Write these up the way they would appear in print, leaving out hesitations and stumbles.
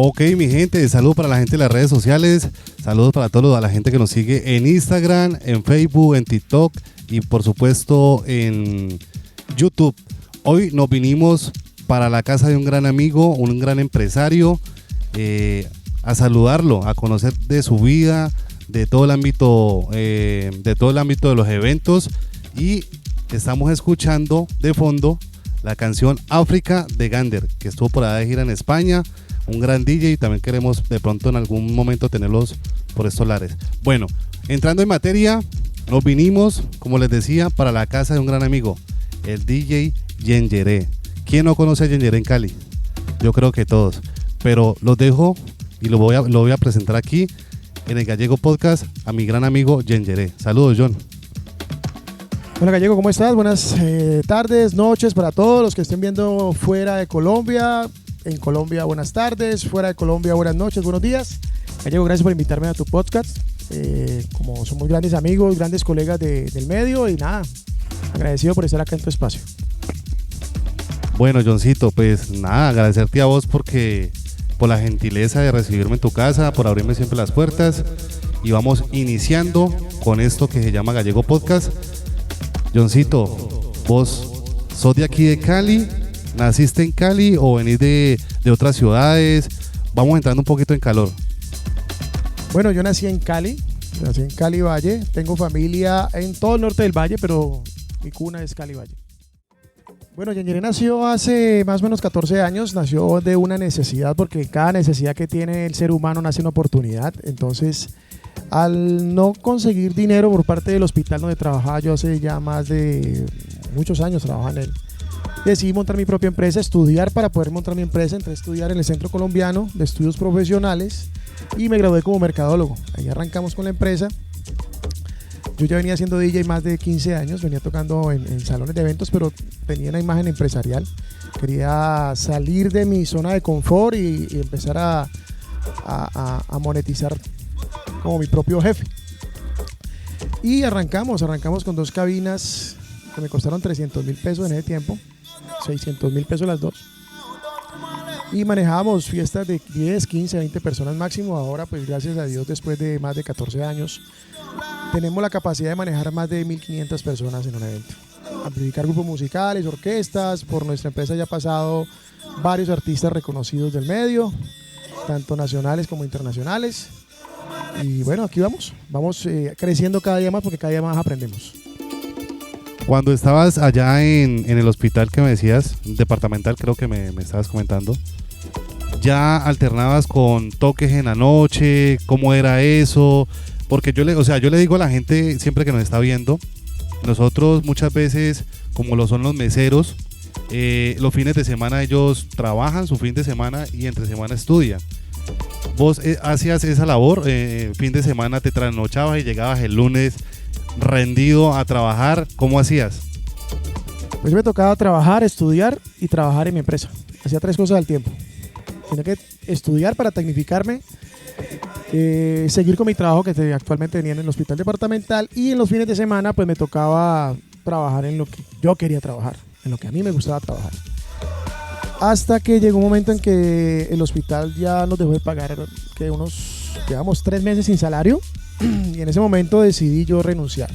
Ok, mi gente, saludos para la gente de las redes sociales, saludos para toda la gente que nos sigue en Instagram, en Facebook, en TikTok y por supuesto en YouTube. Hoy nos vinimos para la casa de un gran amigo, un gran empresario, a saludarlo, a conocer de su vida, de todo el ámbito de los eventos, y estamos escuchando de fondo la canción África de Gander, que estuvo por allá de gira en España, un gran DJ, y también queremos de pronto en algún momento tenerlos por estos lares. Bueno, entrando en materia, nos vinimos, como les decía, para la casa de un gran amigo, el DJ Yengeré. ¿Quién no conoce a Yengeré en Cali? Yo creo que todos, pero los dejo y lo voy a presentar aquí en el Gallego Podcast a mi gran amigo Yengeré. Saludos, John. Hola Gallego, ¿cómo estás? Buenas tardes, noches para todos los que estén viendo fuera de Colombia. En Colombia, buenas tardes. Fuera de Colombia, buenas noches, buenos días. Gallego, gracias por invitarme a tu podcast. Como somos grandes amigos, grandes colegas del medio, y nada, agradecido por estar acá en tu espacio. Bueno, Johncito, pues nada, agradecerte a vos por la gentileza de recibirme en tu casa, por abrirme siempre las puertas, y vamos iniciando con esto que se llama Gallego Podcast. Johncito, vos sos de aquí de Cali, naciste en Cali o venís de otras ciudades. Vamos entrando un poquito en calor. Bueno, yo nací en Cali Valle, tengo familia en todo el norte del Valle, pero mi cuna es Cali Valle. Bueno, Yengeré nació hace más o menos 14 años, nació de una necesidad, porque cada necesidad que tiene el ser humano nace una oportunidad. Entonces, al no conseguir dinero por parte del hospital donde trabajaba, yo hace ya más de muchos años trabajaba en él, decidí montar mi propia empresa, estudiar para poder montar mi empresa. Entré a estudiar en el Centro Colombiano de Estudios Profesionales y me gradué como mercadólogo. Ahí arrancamos con la empresa. Yo ya venía siendo DJ más de 15 años, venía tocando en salones de eventos, pero tenía una imagen empresarial. Quería salir de mi zona de confort y empezar a monetizar como mi propio jefe. Y arrancamos con 2 cabinas que me costaron 300.000 pesos en ese tiempo, 600.000 pesos las dos. Y manejábamos fiestas de 10, 15, 20 personas máximo. Ahora, pues gracias a Dios, después de más de 14 años, tenemos la capacidad de manejar más de 1.500 personas en un evento. Amplificar grupos musicales, orquestas. Por nuestra empresa ya ha pasado varios artistas reconocidos del medio, tanto nacionales como internacionales. Y bueno, aquí vamos creciendo cada día más, porque cada día más aprendemos. Cuando estabas allá en el hospital que me decías, departamental, creo que me estabas comentando, ¿ya alternabas con toques en la noche? ¿Cómo era eso? Porque yo le digo a la gente siempre que nos está viendo, nosotros muchas veces, como lo son los meseros, los fines de semana ellos trabajan su fin de semana y entre semana estudian. ¿Vos hacías esa labor? Fin de semana te trasnochabas y llegabas el lunes rendido a trabajar. ¿Cómo hacías? Pues me tocaba trabajar, estudiar y trabajar en mi empresa. Hacía 3 cosas al tiempo. Tenía que estudiar para tecnificarme, seguir con mi trabajo que actualmente tenía en el hospital departamental, y en los fines de semana pues me tocaba trabajar en lo que yo quería trabajar, en lo que a mí me gustaba trabajar. Hasta que llegó un momento en que el hospital ya nos dejó de pagar, que llevamos 3 meses sin salario, y en ese momento decidí yo renunciar.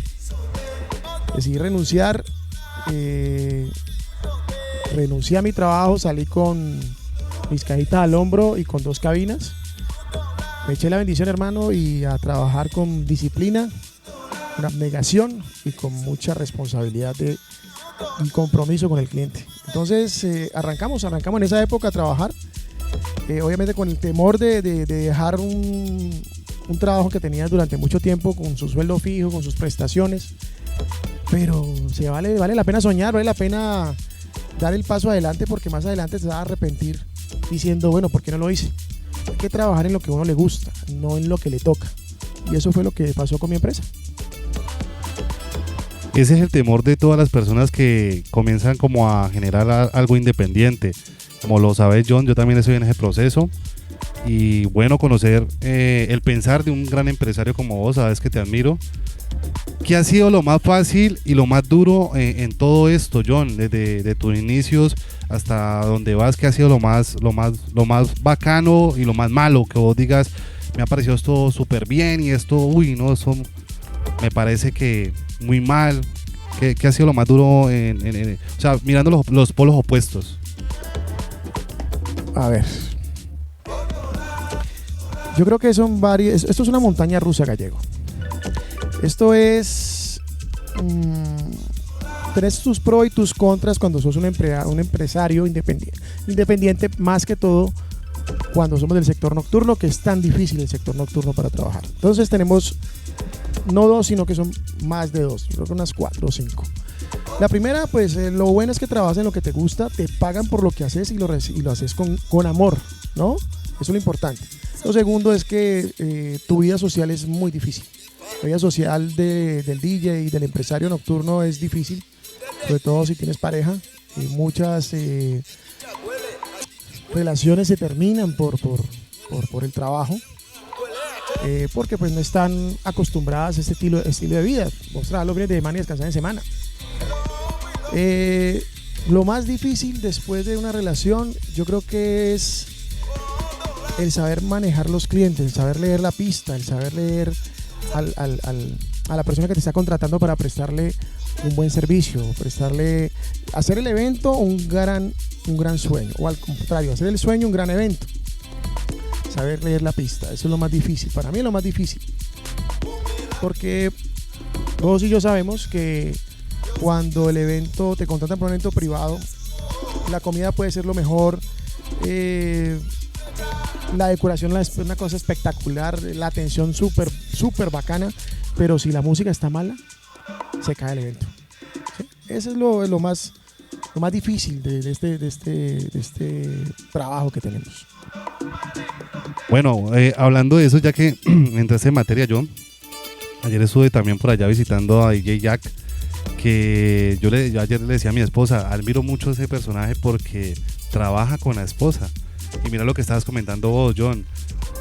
Renuncié a mi trabajo, salí con mis cajitas al hombro y con 2 cabinas. Me eché la bendición, hermano, y a trabajar con disciplina, una abnegación y con mucha responsabilidad y compromiso con el cliente. Entonces arrancamos en esa época a trabajar, obviamente con el temor de dejar un trabajo que tenía durante mucho tiempo, con su sueldo fijo, con sus prestaciones, pero vale la pena soñar, vale la pena dar el paso adelante, porque más adelante se va a arrepentir diciendo, bueno, ¿por qué no lo hice? Hay que trabajar en lo que a uno le gusta, no en lo que le toca, y eso fue lo que pasó con mi empresa. Ese es el temor de todas las personas que comienzan como a generar algo independiente. Como lo sabes, John, yo también estoy en ese proceso. Y bueno, conocer el pensar de un gran empresario como vos, sabes que te admiro. ¿Qué ha sido lo más fácil y lo más duro en todo esto, John? Desde tus inicios hasta donde vas, ¿qué ha sido lo más bacano y lo más malo que vos digas? Me ha parecido esto súper bien y esto, uy, no, eso me parece que muy mal. ¿Qué ha sido lo más duro o sea, mirando los polos opuestos? A ver. Yo creo que son varios. Esto es una montaña rusa, Gallego. Esto es. Tenés tus pros y tus contras cuando sos un empresario independiente, más que todo cuando somos del sector nocturno, que es tan difícil el sector nocturno para trabajar. Entonces tenemos no dos, sino que son más de dos. Yo creo que unas 4 o 5. La primera, pues lo bueno es que trabajas en lo que te gusta, te pagan por lo que haces y lo haces con amor, ¿no? Eso es lo importante. Lo segundo es que tu vida social es muy difícil. La vida social del DJ y del empresario nocturno es difícil, sobre todo si tienes pareja. Y muchas relaciones se terminan por el trabajo, porque pues no están acostumbradas a este estilo de vida. Vos trabajas los fines de semana y descansar en semana. Lo más difícil después de una relación, yo creo que es el saber manejar los clientes, el saber leer la pista, el saber leer a la persona que te está contratando para prestarle un buen servicio, hacer el evento un gran sueño, o al contrario, hacer el sueño un gran evento. Saber leer la pista, eso es lo más difícil. Para mí es lo más difícil, porque todos y yo sabemos que cuando el evento te contratan por un evento privado, la comida puede ser lo mejor, la decoración es una cosa espectacular, la atención súper bacana, pero si la música está mala, se cae el evento. ¿Sí? Eso es lo más difícil de este trabajo que tenemos. Bueno, hablando de eso, ya que entraste en materia, yo ayer estuve también por allá visitando a DJ Jack, que yo ayer le decía a mi esposa, admiro mucho ese personaje porque trabaja con la esposa. Y mira lo que estabas comentando vos, John.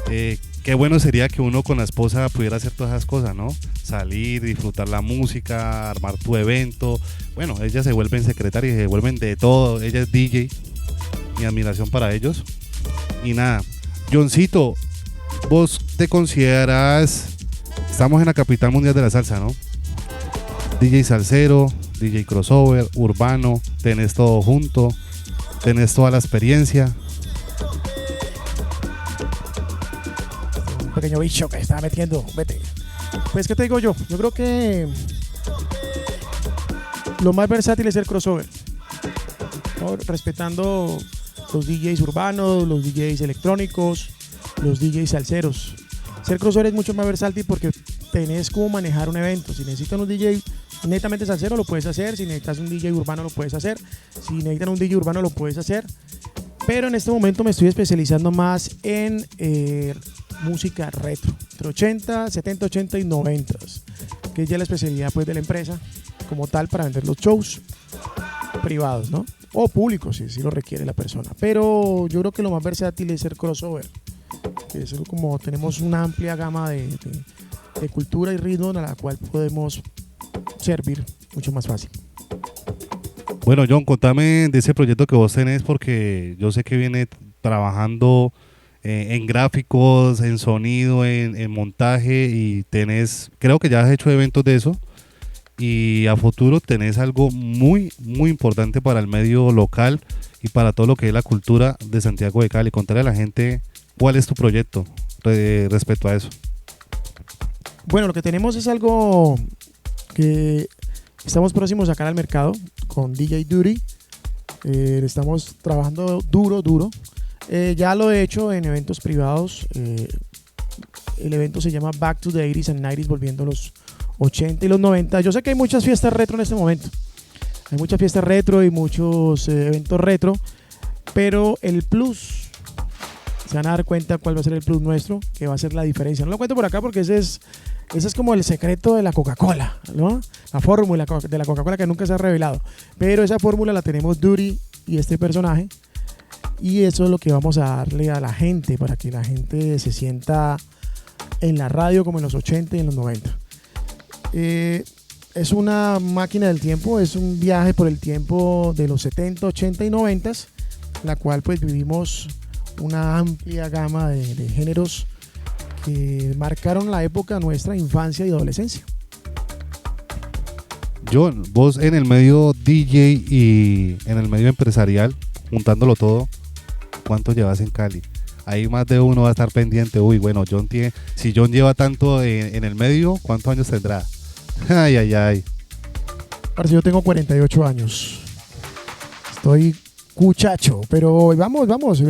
Qué bueno sería que uno con la esposa pudiera hacer todas esas cosas, ¿no? Salir, disfrutar la música, armar tu evento. Bueno, ellas se vuelven secretarias, se vuelven de todo. Ella es DJ. Mi admiración para ellos. Y nada, Johncito, vos te consideras, estamos en la capital mundial de la salsa, ¿no? DJ salsero, DJ crossover, urbano, tenés todo junto, tenés toda la experiencia. Un pequeño bicho que estaba metiendo, vete. Pues, ¿qué te digo yo? Yo creo que lo más versátil es el crossover, ¿no? Respetando los DJs urbanos, los DJs electrónicos, los DJs salseros. Ser crossover es mucho más versátil porque tenés cómo manejar un evento. Si necesitan un DJ netamente salsero, lo puedes hacer. Si necesitas un DJ urbano, lo puedes hacer. Si necesitan un DJ urbano, lo puedes hacer. Pero en este momento me estoy especializando más en música retro, entre 80, 70, 80 y 90, que es ya la especialidad pues de la empresa como tal para vender los shows privados, ¿no? O públicos, si lo requiere la persona. Pero yo creo que lo más versátil es ser crossover, que es como tenemos una amplia gama de cultura y ritmo a la cual podemos servir mucho más fácil. Bueno, John, contame de ese proyecto que vos tenés, porque yo sé que viene trabajando en gráficos, en sonido, en montaje, y creo que ya has hecho eventos de eso, y a futuro tenés algo muy, muy importante para el medio local y para todo lo que es la cultura de Santiago de Cali. Contarle a la gente cuál es tu proyecto respecto a eso. Bueno, lo que tenemos es algo que estamos próximos a sacar al mercado con DJ Duty. Estamos trabajando duro. Ya lo he hecho en eventos privados. El evento se llama Back to the 80s and 90s, volviendo los 80 y los 90. Yo sé que hay muchas fiestas retro en este momento. Hay muchas fiestas retro y muchos eventos retro, pero el plus, se van a dar cuenta cuál va a ser el plus nuestro, que va a ser la diferencia. No lo cuento por acá porque ese es como el secreto de la Coca-Cola, ¿no? La fórmula de la Coca-Cola que nunca se ha revelado. Pero esa fórmula la tenemos Duty y este personaje. Y eso es lo que vamos a darle a la gente, para que la gente se sienta en la radio como en los 80 y en los 90. es una máquina del tiempo, es un viaje por el tiempo de los 70, 80 y 90, la cual pues vivimos una amplia gama de géneros que marcaron la época nuestra infancia y adolescencia. John, vos en el medio DJ y en el medio empresarial, juntándolo todo, ¿cuánto llevas en Cali? Ahí más de uno va a estar pendiente. Uy, bueno, si John lleva tanto en el medio, ¿cuántos años tendrá? Ay, ay, ay. Parce, yo tengo 48 años. Estoy cuchacho, pero vamos.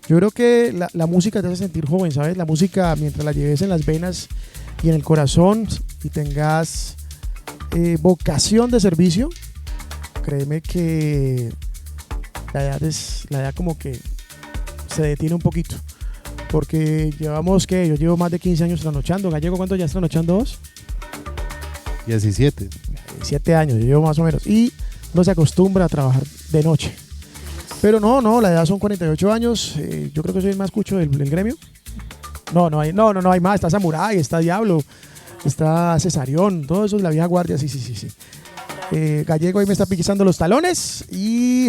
Yo creo que la música te hace sentir joven, ¿sabes? La música, mientras la lleves en las venas y en el corazón y tengas vocación de servicio, créeme que la edad como que se detiene un poquito. Porque llevamos, yo llevo más de 15 años trasnochando. Gallego, ¿cuánto ya has trasnochando vos? 17. 7 años, yo llevo más o menos. Y no se acostumbra a trabajar de noche. Pero no, la edad son 48 años. Yo creo que soy el más cucho del gremio. No hay más. Está Samurai, está Diablo, está Cesarión, todo eso es la vieja guardia, sí. Gallego ahí me está pisando los talones y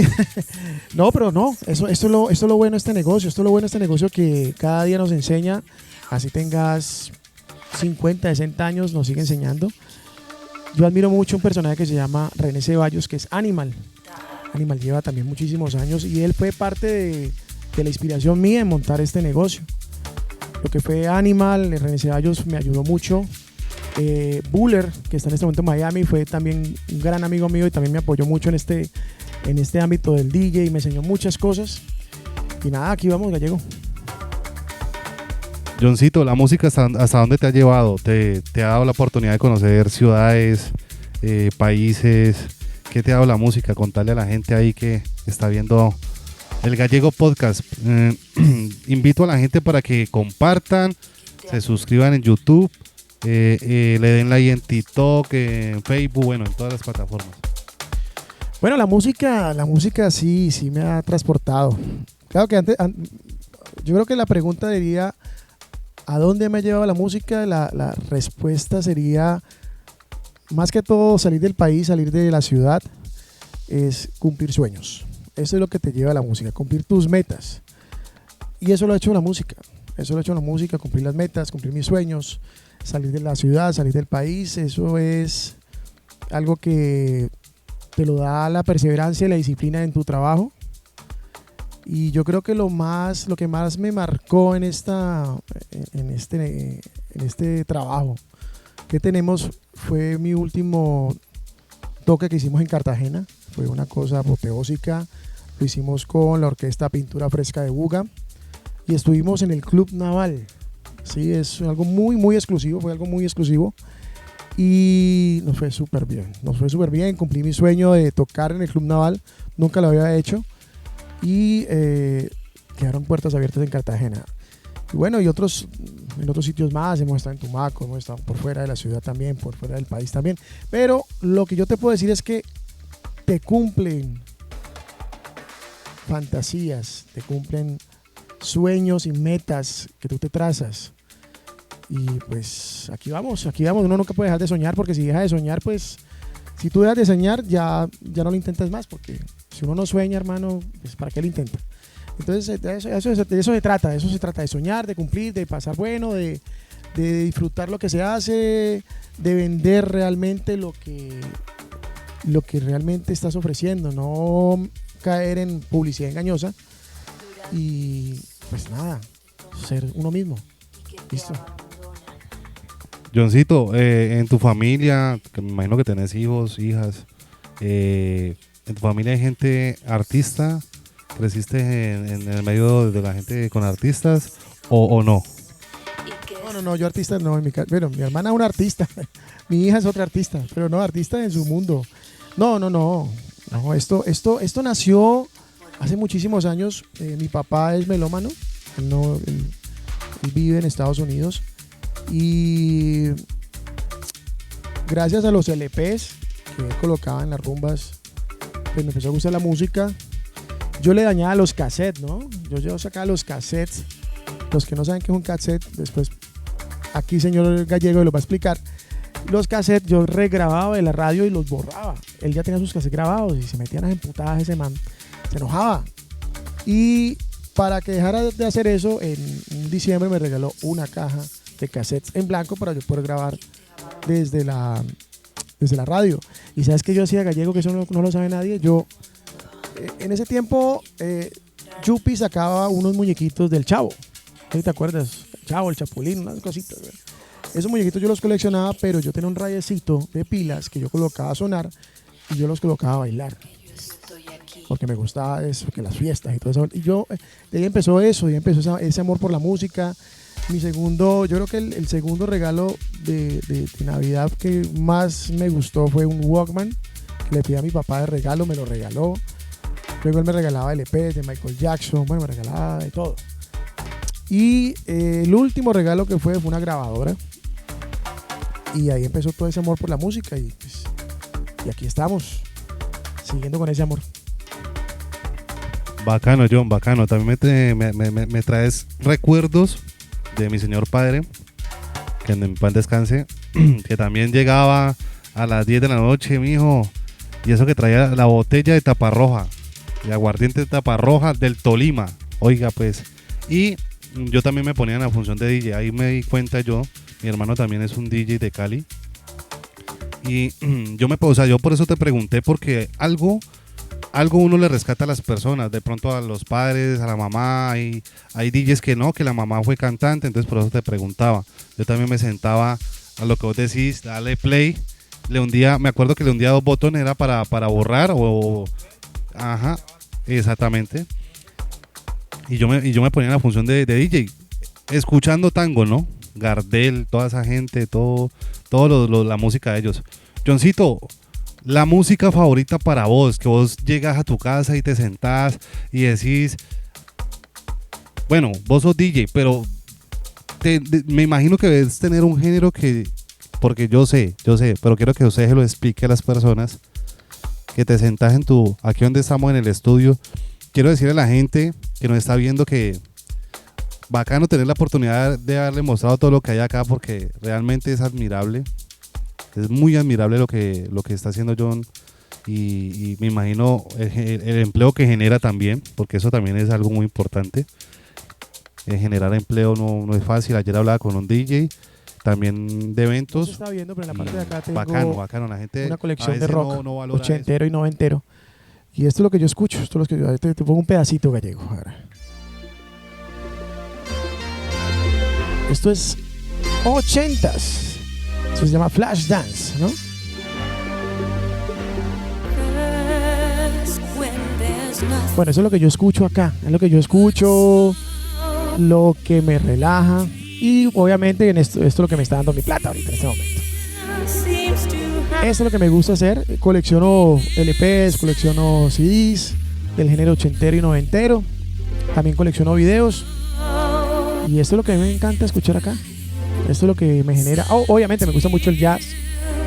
no, pero no, esto es lo bueno de este negocio, que cada día nos enseña, así tengas 50, 60 años, nos sigue enseñando. Yo admiro mucho un personaje que se llama René Ceballos, que es Animal lleva también muchísimos años y él fue parte de la inspiración mía en montar este negocio. Lo que fue Animal, René Ceballos me ayudó mucho. Buller, que está en este momento en Miami, fue también un gran amigo mío y también me apoyó mucho en este ámbito del DJ y me enseñó muchas cosas. Y nada, aquí vamos, Gallego. Johncito, ¿la música hasta dónde te ha llevado? ¿Te ha dado la oportunidad de conocer ciudades, países? ¿Qué te ha dado la música? Contarle a la gente ahí que está viendo el Gallego Podcast. Invito a la gente para que compartan, se suscriban en YouTube, le den like en TikTok, en Facebook, bueno, en todas las plataformas. Bueno, la música sí me ha transportado. Claro que antes, yo creo que la pregunta diría, ¿a dónde me ha llevado la música? La respuesta sería, más que todo, salir del país, salir de la ciudad, es cumplir sueños. Eso es lo que te lleva a la música, cumplir tus metas. Y eso lo ha hecho la música. Cumplir las metas, cumplir mis sueños, salir de la ciudad, salir del país. Eso es algo que te lo da la perseverancia y la disciplina en tu trabajo. Y yo creo que lo que más me marcó en este trabajo que tenemos fue mi último toque que hicimos en Cartagena. Fue una cosa apoteósica. Lo hicimos con la orquesta Pintura Fresca de Buga y estuvimos en el Club Naval. Sí, es algo muy exclusivo, fue algo muy exclusivo y nos fue súper bien. Cumplí mi sueño de tocar en el Club Naval, nunca lo había hecho y quedaron puertas abiertas en Cartagena. Y bueno, y en otros sitios más, hemos estado en Tumaco, hemos estado por fuera de la ciudad también, por fuera del país también. Pero lo que yo te puedo decir es que te cumplen fantasías, te cumplen sueños y metas que tú te trazas. Y pues aquí vamos, uno nunca puede dejar de soñar, porque si deja de soñar, pues si tú dejas de soñar ya no lo intentas más, porque si uno no sueña, hermano, pues ¿para qué lo intenta? Entonces de eso se trata de soñar, de cumplir, de pasar bueno, de disfrutar lo que se hace, de vender realmente lo que realmente estás ofreciendo, no caer en publicidad engañosa y pues nada, ser uno mismo. Listo. Johncito, en tu familia, que me imagino que tenés hijos, hijas, ¿en tu familia hay gente artista? ¿Creciste en el medio de la gente con artistas o no? No, yo artista no, bueno, mi hermana es una artista, mi hija es otra artista, pero no, artista en su mundo. No, esto nació hace muchísimos años. Mi papá es melómano, él vive en Estados Unidos y gracias a los LPs que él colocaba en las rumbas, pues me empezó a gustar la música. Yo le dañaba los cassettes, ¿no? Yo sacaba los cassettes. Los que no saben qué es un cassette, después aquí señor Gallego lo va a explicar. los cassettes yo regrababa de la radio y los borraba. Él ya tenía sus cassettes grabados y se metían las emputadas ese man. Se enojaba. Y para que dejara de hacer eso, en diciembre me regaló una caja de cassettes en blanco para yo poder grabar desde la radio. Y sabes que yo hacía, Gallego, que eso no lo sabe nadie. Yo, en ese tiempo, Yupi sacaba unos muñequitos del Chavo. ¿Sí te acuerdas? El Chavo, el Chapulín, unas cositas, ¿verdad? Esos muñequitos yo los coleccionaba, pero yo tenía un rayecito de pilas que yo colocaba a sonar y yo los colocaba a bailar. Porque me gustaba eso, que las fiestas y todo eso. Y yo, de ahí empezó eso, ese amor por la música. Yo creo que el segundo regalo de Navidad que más me gustó fue un Walkman que le pedí a mi papá de regalo, me lo regaló. Luego él me regalaba LP de Michael Jackson, bueno, me regalaba de todo. Y el último regalo que fue una grabadora. Y ahí empezó todo ese amor por la música y aquí estamos, siguiendo con ese amor. Bacano, John, bacano. También me traes recuerdos de mi señor padre, que en paz descanse, que también llegaba a las 10 de la noche, mijo, y eso que traía la botella de taparroja, de aguardiente de taparroja del Tolima, oiga pues, y yo también me ponía en la función de DJ, ahí me di cuenta yo, mi hermano también es un DJ de Cali, y yo por eso te pregunté, porque algo uno le rescata a las personas, de pronto a los padres, a la mamá, hay DJs que no, que la mamá fue cantante, entonces por eso te preguntaba. Yo también me sentaba a lo que vos decís, dale play, me acuerdo que le hundía 2 botones, era para borrar ajá, exactamente. Y yo me ponía en la función de DJ, escuchando tango, ¿no? Gardel, toda esa gente, todo la música de ellos. Johncito, la música favorita para vos, que vos llegas a tu casa y te sentás y decís, bueno, vos sos DJ, pero me imagino que debes tener un género porque yo sé, pero quiero que usted se lo explique a las personas, que te sentás aquí donde estamos en el estudio. Quiero decirle a la gente que nos está viendo que bacano tener la oportunidad de haberle mostrado todo lo que hay acá, porque realmente es admirable. Es muy admirable lo que está haciendo John y me imagino el empleo que genera también, porque eso también es algo muy importante. Generar empleo no es fácil. Ayer hablaba con un DJ también de eventos. Se está viendo, pero en la parte de acá tengo bacano. La gente una colección de rock no valora ochentero eso. y noventero. Y esto es lo que yo escucho. Te pongo un pedacito, Gallego. Ahora. Esto es 80s. Eso se llama Flash Dance, ¿no? Bueno, eso es lo que yo escucho acá. Es lo que yo escucho, lo que me relaja. Y obviamente esto es lo que me está dando mi plata ahorita en este momento. Eso es lo que me gusta hacer. Colecciono LPs, colecciono CDs del género ochentero y noventero. También colecciono videos. Y esto es lo que a mí me encanta escuchar acá. Esto es lo que me genera. Obviamente me gusta mucho el jazz,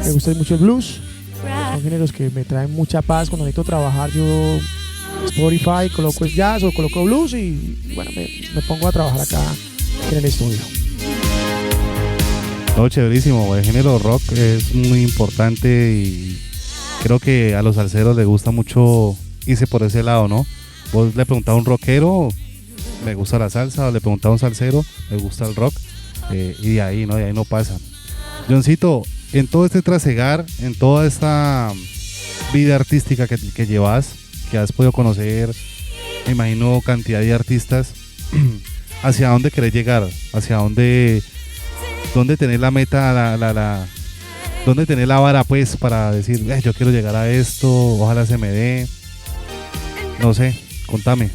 me gusta mucho el blues. Son géneros que me traen mucha paz. Cuando necesito trabajar, yo Spotify, coloco el jazz o coloco blues y bueno, me pongo a trabajar acá en el estudio. No, chéverísimo. El género rock es muy importante y creo que a los salseros les gusta mucho irse por ese lado, ¿no? Vos le preguntás a un rockero, me gusta la salsa, o le preguntás a un salsero, me gusta el rock. Y de ahí no pasa. Johncito, en todo este trasegar, en toda esta vida artística que llevas, que has podido conocer, me imagino cantidad de artistas, ¿hacia dónde querés llegar? ¿Hacia dónde tenés la meta, dónde tenés la vara pues para decir, yo quiero llegar a esto, ojalá se me dé? No sé, contame.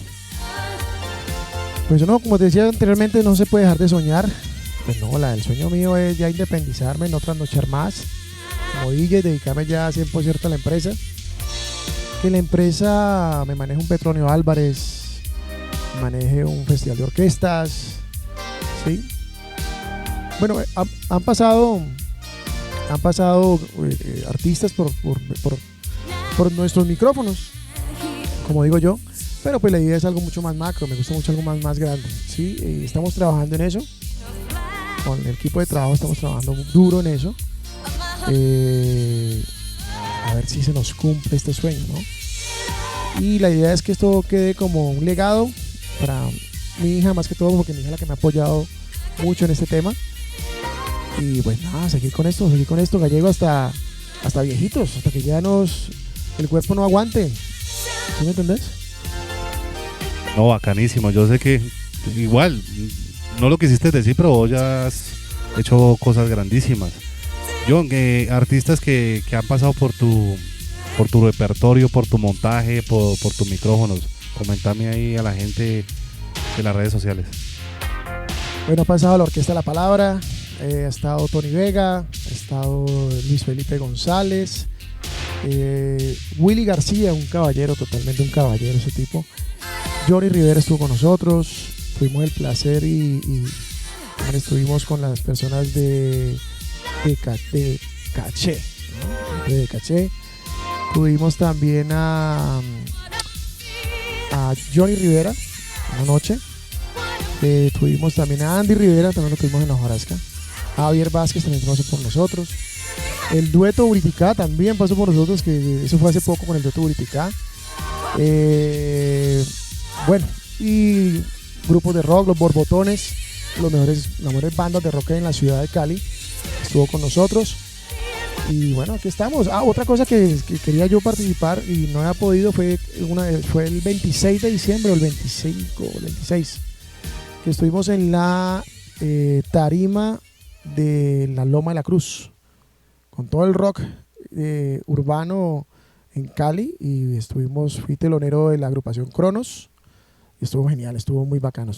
Pues no, como te decía anteriormente, no se puede dejar de soñar. Pues no, el sueño mío es ya independizarme, no trasnochar más como DJ, dedicarme ya 100% a la empresa. Que la empresa me maneje un Petronio Álvarez, maneje un festival de orquestas, ¿sí? Bueno, han pasado artistas por nuestros micrófonos, como digo yo, pero pues la idea es algo mucho más macro, me gusta mucho algo más grande, ¿sí? Estamos trabajando en eso. Con el equipo de trabajo estamos trabajando duro en eso. A ver si se nos cumple este sueño, ¿no? Y la idea es que esto quede como un legado para mi hija, más que todo porque mi hija es la que me ha apoyado mucho en este tema. Y pues nada, seguir con esto, Gallego, hasta viejitos, hasta que ya el cuerpo no aguante. ¿Sí me entendés? No, bacanísimo. Yo sé que igual, no lo quisiste decir, pero vos ya has hecho cosas grandísimas. John, artistas que han pasado por tu repertorio, por tu montaje, por tus micrófonos. Comentame ahí a la gente de las redes sociales. Bueno, ha pasado la Orquesta La Palabra, ha estado Tony Vega, ha estado Luis Felipe González, Willy García, un caballero, totalmente un caballero ese tipo. Johnny Rivera estuvo con nosotros, tuvimos el placer y también estuvimos con las personas de Caché, ¿no? De Caché. Tuvimos también a Johnny Rivera una noche. Tuvimos también a Andy Rivera, también lo tuvimos en la Hojarasca. Javier Vázquez también pasó por nosotros. El dueto Buriticá también pasó por nosotros, que eso fue hace poco con el dueto Buriticá. Bueno, y grupos de rock, los Borbotones, las mejores bandas de rock en la ciudad de Cali, estuvo con nosotros. Y bueno, aquí estamos. Otra cosa que quería yo participar y no había podido fue el 26 de diciembre, o el 25 o el 26, que estuvimos en la tarima de la Loma de la Cruz, con todo el rock urbano en Cali, y fui telonero de la agrupación Cronos. Y estuvo genial, estuvo muy bacano,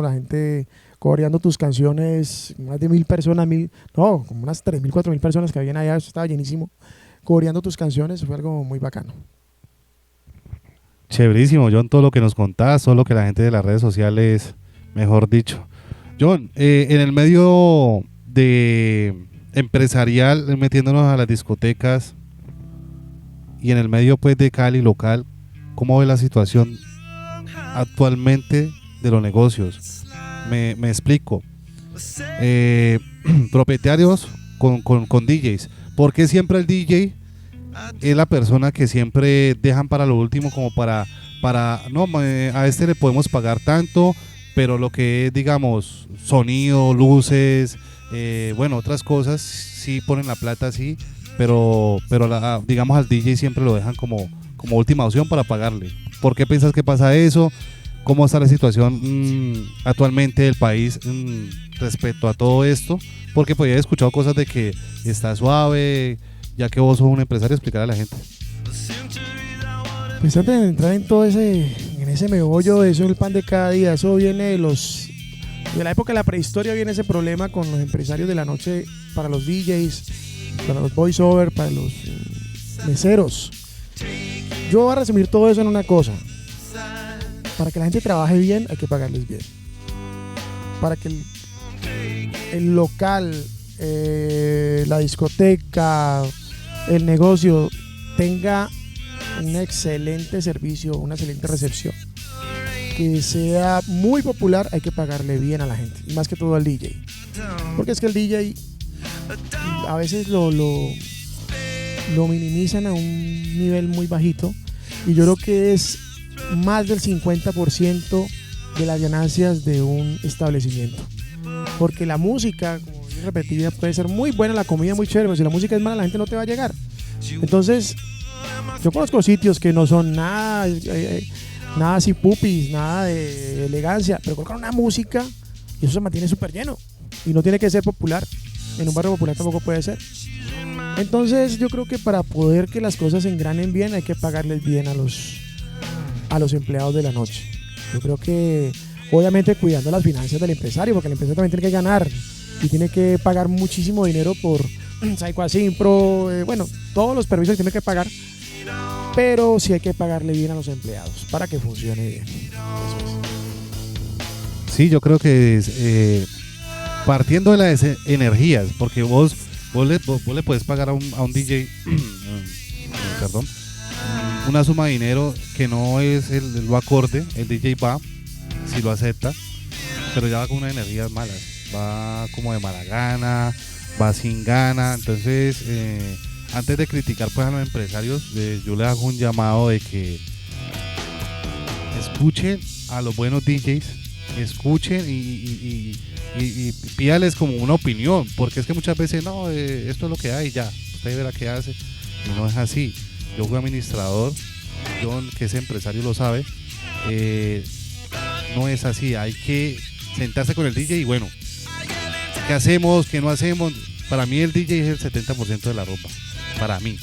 la gente coreando tus canciones, más de 1,000 personas, como unas 3,000, 4,000 personas que habían allá, eso estaba llenísimo, coreando tus canciones, fue algo muy bacano. Chéverísimo, John, todo lo que nos contás, todo lo que la gente de las redes sociales, mejor dicho. John, en el medio de empresarial, metiéndonos a las discotecas y en el medio pues de Cali local, ¿cómo ve la situación actualmente de los negocios? Me explico. Propietarios con DJs. ¿Por qué siempre el DJ es la persona que siempre dejan para lo último, como para no, a este le podemos pagar tanto, pero lo que es, digamos, sonido, luces, bueno, otras cosas, sí ponen la plata, sí, pero digamos al DJ siempre lo dejan como última opción para pagarle? ¿Por qué piensas que pasa eso? ¿Cómo está la situación actualmente del país respecto a todo esto? Porque pues ya he escuchado cosas de que está suave, ya que vos sos un empresario, explicar a la gente. Pues antes de entrar en todo ese meollo, eso es el pan de cada día, eso viene de la época de la prehistoria, viene ese problema con los empresarios de la noche, para los DJs, para los voiceover, para los meseros. Yo voy a resumir todo eso en una cosa: para que la gente trabaje bien hay que pagarles bien, para que el local, la discoteca, el negocio tenga un excelente servicio, una excelente recepción, que sea muy popular, hay que pagarle bien a la gente, y más que todo al DJ, porque es que el DJ a veces lo minimizan a un nivel muy bajito, y yo creo que es más del 50% de las ganancias de un establecimiento, porque la música, como yo repetía, puede ser muy buena, la comida muy chévere, pero si la música es mala, la gente no te va a llegar. Entonces yo conozco sitios que no son nada así pupis, nada de elegancia, pero colocan una música y eso se mantiene súper lleno, y no tiene que ser popular. En un barrio popular tampoco puede ser. Entonces yo creo que para poder que las cosas se engranen bien hay que pagarles bien a los empleados de la noche. Yo creo que obviamente cuidando las finanzas del empresario, porque el empresario también tiene que ganar y tiene que pagar muchísimo dinero por Psycho Asimpro, bueno, todos los permisos que tiene que pagar, pero sí hay que pagarle bien a los empleados para que funcione bien. Sí, yo creo que partiendo de las energías, porque vos le puedes pagar a un DJ perdón, una suma de dinero que no es lo acorde, el DJ va, si lo acepta, pero ya va con unas energías malas, va como de mala gana, va sin gana. Entonces, antes de criticar pues a los empresarios, yo les hago un llamado de que escuchen a los buenos DJs, escuchen y pídales como una opinión, porque es que muchas veces no, esto es lo que hay, ya, usted verá qué hace, y no es así. Yo fui administrador, John, que ese empresario lo sabe, no es así, hay que sentarse con el DJ y bueno, ¿qué hacemos? ¿Qué no hacemos? Para mí el DJ es el 70% de la ropa, para mí.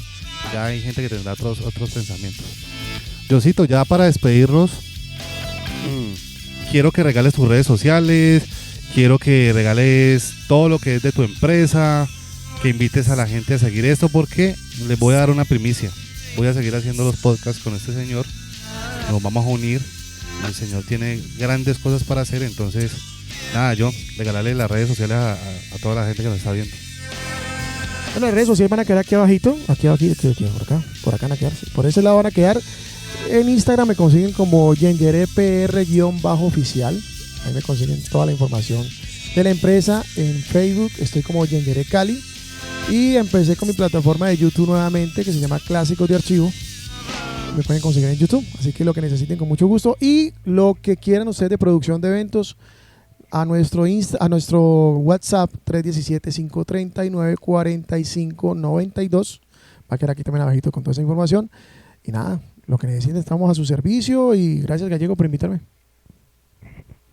Ya hay gente que tendrá otros pensamientos. Diosito, ya para despedirnos, quiero que regales tus redes sociales, quiero que regales todo lo que es de tu empresa, que invites a la gente a seguir esto, porque les voy a dar una primicia. Voy a seguir haciendo los podcasts con este señor, nos vamos a unir, el señor tiene grandes cosas para hacer, entonces nada, yo regalarle las redes sociales a toda la gente que nos está viendo. Bueno, las redes sociales van a quedar aquí abajito, aquí, por acá van a quedar, por ese lado van a quedar. En Instagram me consiguen como yengerepr_oficial, ahí me consiguen toda la información de la empresa. En Facebook estoy como Yengere Cali y empecé con mi plataforma de YouTube nuevamente que se llama Clásicos de Archivo. Me pueden conseguir en YouTube, así que lo que necesiten con mucho gusto y lo que quieran ustedes de producción de eventos a nuestro WhatsApp 317-539-4592. Va a quedar aquí también abajito con toda esa información. Y nada, lo que necesiten estamos a su servicio y gracias Gallego por invitarme.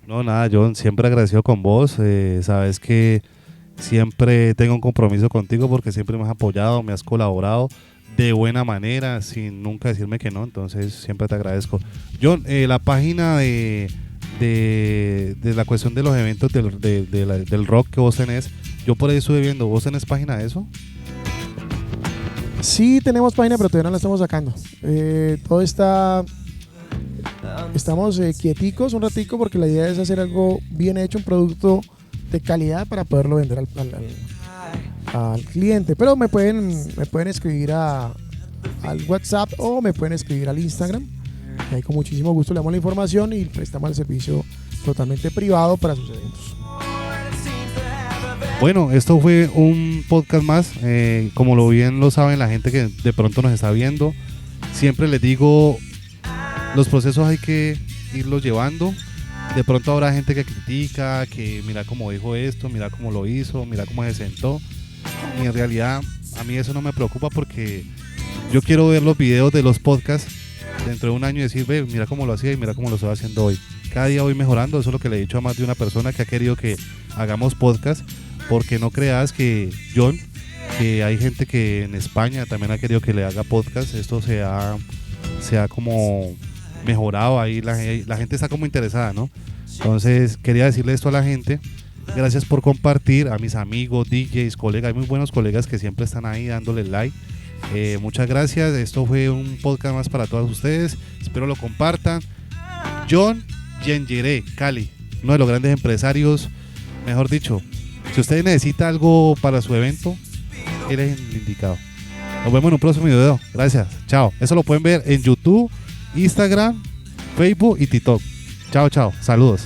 No, nada, John, siempre agradecido con vos. Sabes que siempre tengo un compromiso contigo porque siempre me has apoyado, me has colaborado de buena manera, sin nunca decirme que no. Entonces, siempre te agradezco. John, la página de la cuestión de los eventos del rock que vos tenés, yo por ahí estuve viendo, ¿vos tenés página de eso? Sí, tenemos página, pero todavía no la estamos sacando. Todo está... Estamos quieticos un ratico porque la idea es hacer algo bien hecho, un producto de calidad para poderlo vender al cliente. Pero me pueden escribir al WhatsApp o me pueden escribir al Instagram. Y ahí con muchísimo gusto le damos la información y prestamos el servicio totalmente privado para sus eventos. Bueno, esto fue un podcast más. Como lo bien lo saben la gente que de pronto nos está viendo, siempre les digo, los procesos hay que irlos llevando. De pronto habrá gente que critica, que mira cómo dijo esto, mira cómo lo hizo, mira cómo se sentó. Y en realidad a mí eso no me preocupa porque yo quiero ver los videos de los podcasts dentro de un año y decir, ve, mira cómo lo hacía y mira cómo lo estoy haciendo hoy. Cada día voy mejorando, eso es lo que le he dicho a más de una persona que ha querido que hagamos podcast, porque no creas que John, que hay gente que en España también ha querido que le haga podcast, esto se ha como mejorado ahí, la gente está como interesada, ¿no? Entonces quería decirle esto a la gente, gracias por compartir, a mis amigos, DJs, colegas, hay muy buenos colegas que siempre están ahí dándole like. Muchas gracias, esto fue un podcast más para todos ustedes, espero lo compartan. John Yengere Cali, uno de los grandes empresarios, mejor dicho, si usted necesita algo para su evento, él es el indicado. Nos vemos en un próximo video, gracias, chao. Eso lo pueden ver en YouTube, Instagram, Facebook y TikTok. Chao, chao, saludos.